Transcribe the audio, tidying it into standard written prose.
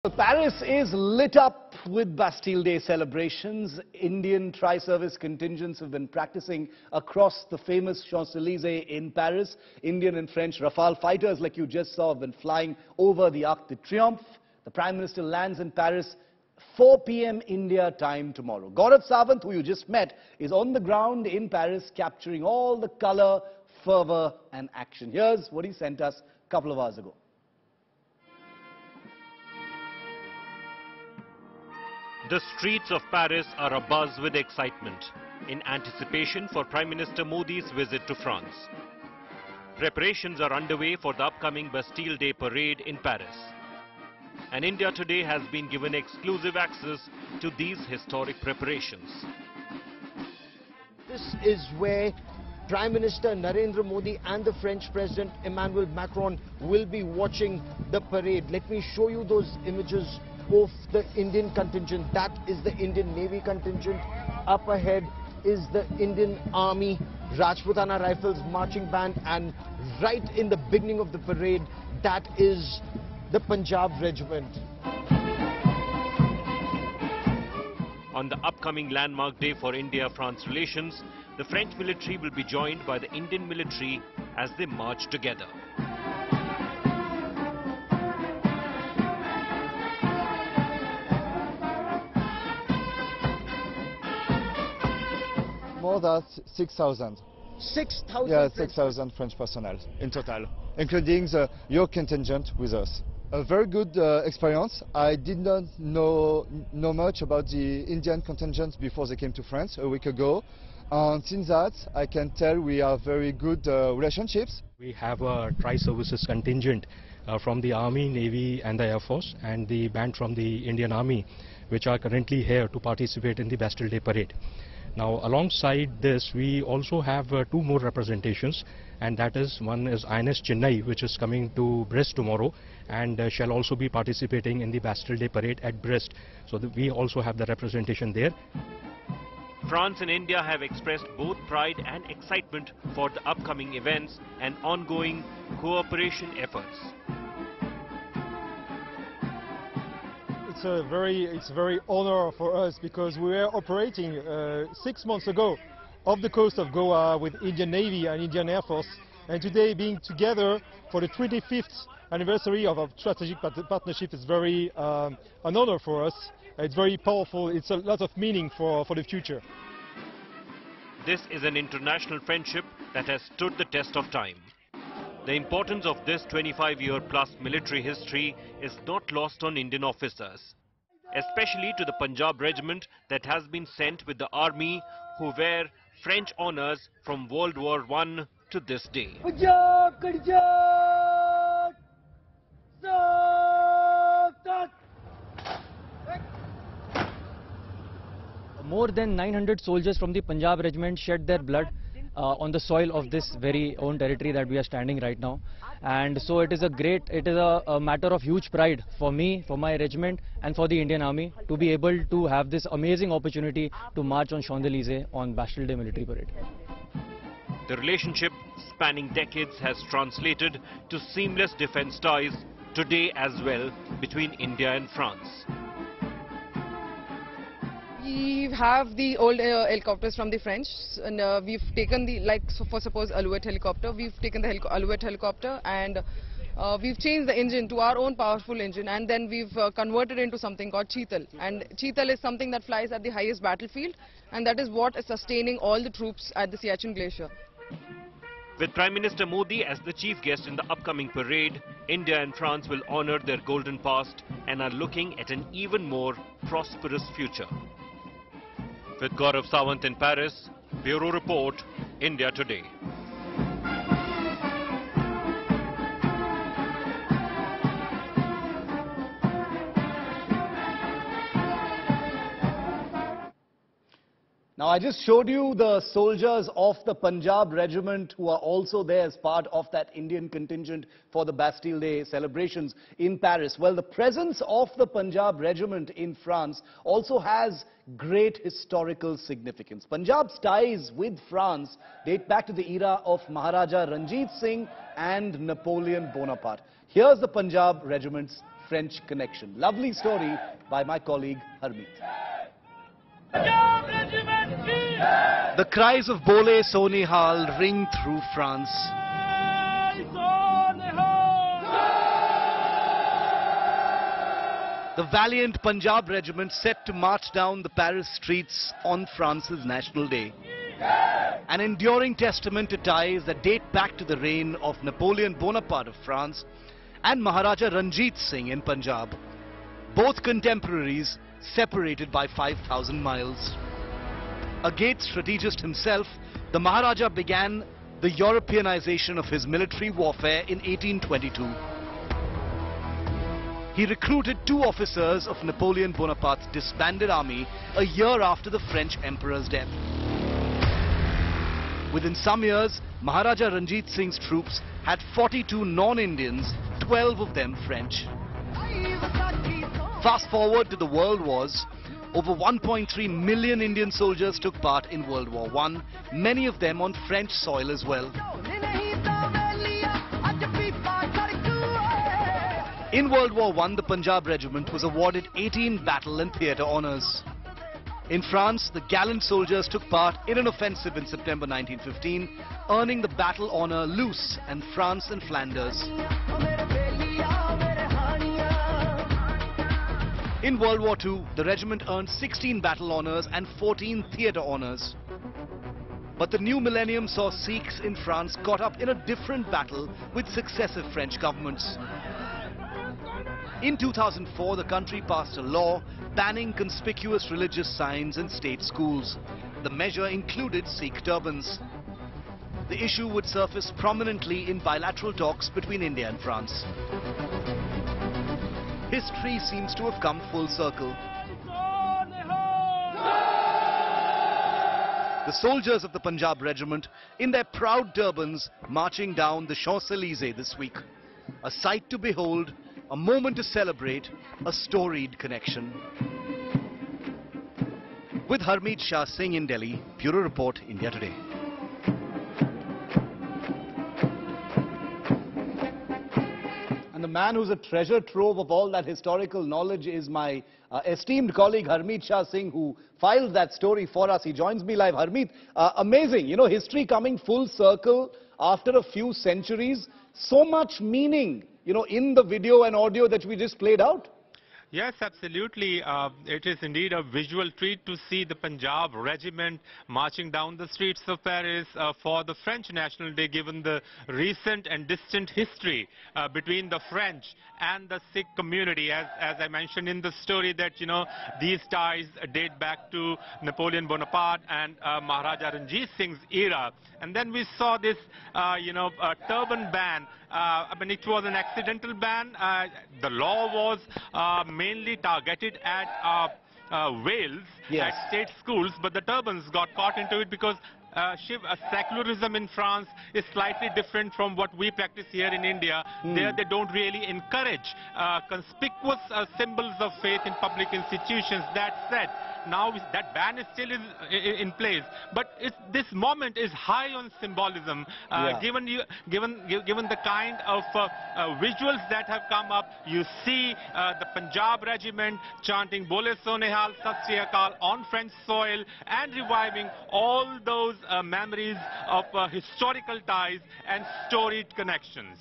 Well, Paris is lit up with Bastille Day celebrations. Indian tri-service contingents have been practicing across the famous Champs-Élysées in Paris. Indian and French rafale fighters, like you just saw, have been flying over the Arc de Triomphe. The Prime Minister lands in Paris 4 p.m. India time tomorrow. Gaurav Sawant, who you just met, is on the ground in Paris capturing all the color, fervor and action. Here's what he sent us a couple of hours ago. The streets of Paris are abuzz with excitement in anticipation for Prime Minister Modi's visit to France. Preparations are underway for the upcoming Bastille Day parade in Paris. And India today has been given exclusive access to these historic preparations. This is where Prime Minister Narendra Modi and the French President Emmanuel Macron will be watching the parade. Let me show you those images of the Indian contingent. That is the Indian Navy contingent. Up ahead is the Indian Army Rajputana Rifles marching band, and right in the beginning of the parade, that is the Punjab Regiment. On the upcoming landmark day for India-France relations, the French military will be joined by the Indian military as they march together. More than 6,000. 6,000? Yeah, 6,000 French personnel in total, including your contingent with us. A very good experience. I did not know much about the Indian contingent before they came to France a week ago. And since that, I can tell we have very good relationships. We have a tri-services contingent from the Army, Navy and the Air Force, and the band from the Indian Army, which are currently here to participate in the Bastille Day parade. Now, alongside this, we also have two more representations, and that is, one is INS Chennai, which is coming to Brest tomorrow, and shall also be participating in the Bastille Day parade at Brest. So we also have the representation there. France and India have expressed both pride and excitement for the upcoming events and ongoing cooperation efforts. It's a very honor for us, because we were operating 6 months ago off the coast of Goa with Indian Navy and Indian Air Force, and today being together for the 25th anniversary of our strategic partnership is very an honor for us. It's very powerful. It's a lot of meaning for the future. This is an international friendship that has stood the test of time. The importance of this 25-year-plus military history is not lost on Indian officers, especially to the Punjab regiment that has been sent with the army, who wear French honours from World War I to this day. More than 900 soldiers from the Punjab regiment shed their blood on the soil of this very own territory that we are standing right now, and so it is a matter of huge pride for me, for my regiment and for the Indian Army to be able to have this amazing opportunity to march on Champs-Élysées on Bastille Day military parade. The relationship spanning decades has translated to seamless defence ties today as well between India and France. We have the old helicopters from the French, and we've taken the, for suppose Alouette helicopter, we've taken the Alouette helicopter, and we've changed the engine to our own powerful engine, and then we've converted into something called Cheetal. And Cheetal is something that flies at the highest battlefield, and that is what is sustaining all the troops at the Siachen Glacier. With Prime Minister Modi as the chief guest in the upcoming parade, India and France will honour their golden past and are looking at an even more prosperous future. With Gaurav Sawant in Paris, Bureau Report, India Today. Now, I just showed you the soldiers of the Punjab regiment who are also there as part of that Indian contingent for the Bastille Day celebrations in Paris. Well, the presence of the Punjab regiment in France also has great historical significance. Punjab's ties with France date back to the era of Maharaja Ranjit Singh and Napoleon Bonaparte. Here's the Punjab regiment's French connection. Lovely story by my colleague Harmeet. The cries of Bole Sonihal ring through France. The valiant Punjab regiment set to march down the Paris streets on France's National Day. An enduring testament to ties that date back to the reign of Napoleon Bonaparte of France and Maharaja Ranjit Singh in Punjab. Both contemporaries separated by 5,000 miles. A great strategist himself, the Maharaja began the Europeanization of his military warfare in 1822. He recruited 2 officers of Napoleon Bonaparte's disbanded army a year after the French emperor's death. Within some years, Maharaja Ranjit Singh's troops had 42 non-Indians, 12 of them French. Fast forward to the World Wars. Over 1.3 million Indian soldiers took part in World War I, many of them on French soil as well. In World War I, the Punjab Regiment was awarded 18 battle and theatre honours. In France, the gallant soldiers took part in an offensive in September 1915, earning the battle honour Luce and France and Flanders. In World War II, the regiment earned 16 battle honours and 14 theatre honours. But the new millennium saw Sikhs in France caught up in a different battle with successive French governments. In 2004, the country passed a law banning conspicuous religious signs in state schools. The measure included Sikh turbans. The issue would surface prominently in bilateral talks between India and France. History seems to have come full circle. The soldiers of the Punjab Regiment, in their proud turbans, marching down the Champs-Élysées this week. A sight to behold, a moment to celebrate, a storied connection. With Harmeet Shah Singh in Delhi, Bureau Report, India Today. And the man who's a treasure trove of all that historical knowledge is my esteemed colleague Harmeet Shah Singh, who filed that story for us. He joins me live. Harmeet, amazing, you know, history coming full circle after a few centuries. So much meaning, you know, in the video and audio that we just played out. Yes, absolutely. It is indeed a visual treat to see the Punjab Regiment marching down the streets of Paris for the French National Day, given the recent and distant history between the French and the Sikh community. As I mentioned in the story that, you know, these ties date back to Napoleon Bonaparte and Maharaja Ranjit Singh's era. And then we saw this, turban ban. I mean, it was an accidental ban. The law was mainly targeted at Wales, yes, at state schools, but the turbans got caught into it because secularism in France is slightly different from what we practice here in India. There they don't really encourage conspicuous symbols of faith in public institutions. That said, now that ban is still in place, but this moment is high on symbolism. Given the kind of visuals that have come up, you see the Punjab Regiment chanting Bole Sonihal Sat Sri Akal on French soil and reviving all those memories of historical ties and storied connections.